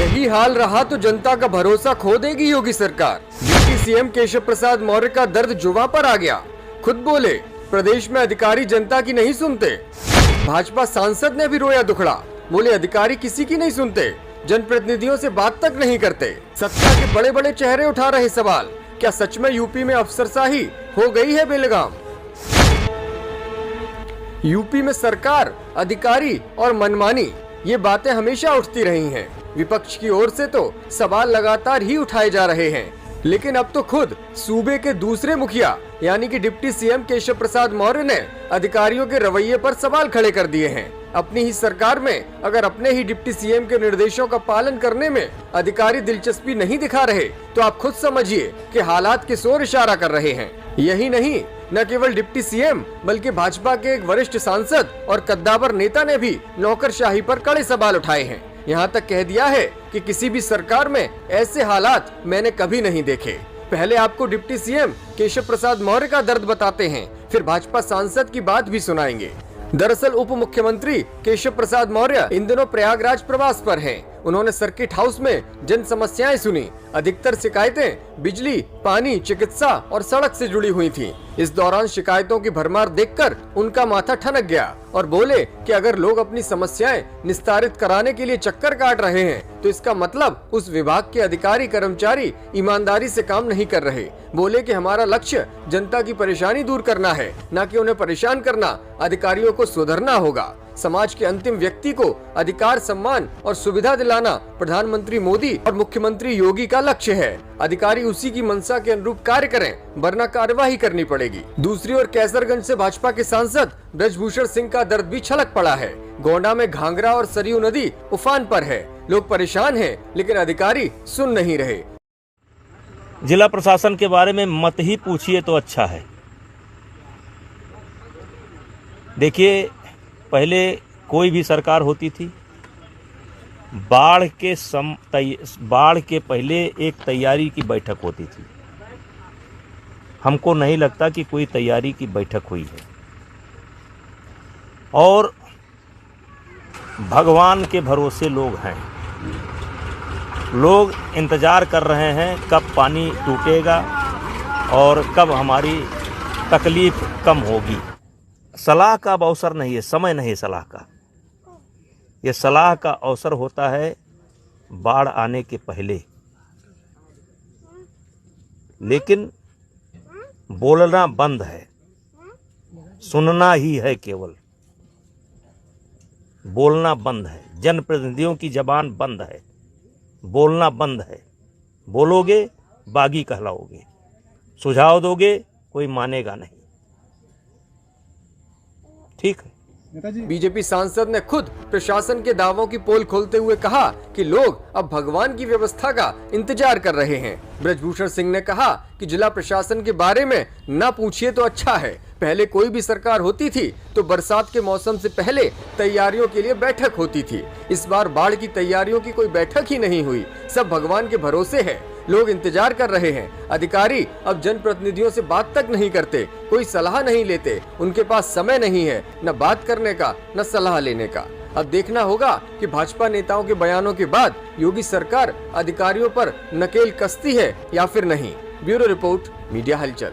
यही हाल रहा तो जनता का भरोसा खो देगी योगी सरकार। डिप्टी सीएम केशव प्रसाद मौर्य का दर्द जुबां पर आ गया। खुद बोले, प्रदेश में अधिकारी जनता की नहीं सुनते। भाजपा सांसद ने भी रोया दुखड़ा, बोले अधिकारी किसी की नहीं सुनते, जनप्रतिनिधियों से बात तक नहीं करते। सत्ता के बड़े बड़े चेहरे उठा रहे सवाल, क्या सच में यूपी में अफसरशाही हो गई है बेलगाम? यूपी में सरकार, अधिकारी और मनमानी, ये बातें हमेशा उठती रही हैं। विपक्ष की ओर से तो सवाल लगातार ही उठाए जा रहे हैं, लेकिन अब तो खुद सूबे के दूसरे मुखिया यानी कि डिप्टी सीएम केशव प्रसाद मौर्य ने अधिकारियों के रवैये पर सवाल खड़े कर दिए हैं। अपनी ही सरकार में अगर अपने ही डिप्टी सीएम के निर्देशों का पालन करने में अधिकारी दिलचस्पी नहीं दिखा रहे तो आप खुद समझिए कि हालात किस ओर इशारा कर रहे हैं। यही नहीं, न केवल डिप्टी सीएम बल्कि भाजपा के एक वरिष्ठ सांसद और कद्दावर नेता ने भी नौकरशाही पर कड़े सवाल उठाए हैं। यहाँ तक कह दिया है कि किसी भी सरकार में ऐसे हालात मैंने कभी नहीं देखे। पहले आपको डिप्टी सीएम केशव प्रसाद मौर्य का दर्द बताते हैं, फिर भाजपा सांसद की बात भी सुनाएंगे। दरअसल उप मुख्यमंत्री केशव प्रसाद मौर्य इन दिनों प्रयागराज प्रवास पर हैं। उन्होंने सर्किट हाउस में जन समस्याएं सुनी। अधिकतर शिकायतें बिजली, पानी, चिकित्सा और सड़क से जुड़ी हुई थीं। इस दौरान शिकायतों की भरमार देखकर उनका माथा ठनक गया और बोले कि अगर लोग अपनी समस्याएं निस्तारित कराने के लिए चक्कर काट रहे हैं तो इसका मतलब उस विभाग के अधिकारी कर्मचारी ईमानदारी से काम नहीं कर रहे। बोले कि हमारा लक्ष्य जनता की परेशानी दूर करना है, न कि उन्हें परेशान करना। अधिकारियों को सुधरना होगा। समाज के अंतिम व्यक्ति को अधिकार, सम्मान और सुविधा दिलाना प्रधानमंत्री मोदी और मुख्यमंत्री योगी का लक्ष्य है। अधिकारी उसी की मंशा के अनुरूप कार्य करें, वरना कार्यवाही करनी पड़ेगी। दूसरी ओर कैसरगंज से भाजपा के सांसद ब्रजभूषण सिंह का दर्द भी छलक पड़ा है। गोंडा में घाघरा और सरयू नदी उफान पर है। लोग परेशान हैं, लेकिन अधिकारी सुन नहीं रहे। जिला प्रशासन के बारे में मत ही पूछिए तो अच्छा है। देखिए, पहले कोई भी सरकार होती थी, बाढ़ के पहले एक तैयारी की बैठक होती थी। हमको नहीं लगता कि कोई तैयारी की बैठक हुई है। और भगवान के भरोसे लोग हैं। लोग इंतज़ार कर रहे हैं कब पानी टूटेगा और कब हमारी तकलीफ कम होगी। सलाह का अब अवसर नहीं है, समय नहीं सलाह का। ये सलाह का अवसर होता है बाढ़ आने के पहले। लेकिन बोलना बंद है, सुनना ही है। केवल बोलना बंद है। जनप्रतिनिधियों की जबान बंद है, बोलना बंद है। बोलोगे बागी कहलाओगे, सुझाव दोगे कोई मानेगा नहीं। ठीक है। बीजेपी सांसद ने खुद प्रशासन के दावों की पोल खोलते हुए कहा कि लोग अब भगवान की व्यवस्था का इंतजार कर रहे हैं। ब्रजभूषण सिंह ने कहा कि जिला प्रशासन के बारे में ना पूछिए तो अच्छा है। पहले कोई भी सरकार होती थी तो बरसात के मौसम से पहले तैयारियों के लिए बैठक होती थी। इस बार बाढ़ की तैयारियों की कोई बैठक ही नहीं हुई। सब भगवान के भरोसे है। लोग इंतजार कर रहे हैं। अधिकारी अब जनप्रतिनिधियों से बात तक नहीं करते, कोई सलाह नहीं लेते। उनके पास समय नहीं है, न बात करने का न सलाह लेने का। अब देखना होगा कि भाजपा नेताओं के बयानों के बाद योगी सरकार अधिकारियों पर नकेल कसती है या फिर नहीं। ब्यूरो रिपोर्ट, मीडिया हलचल।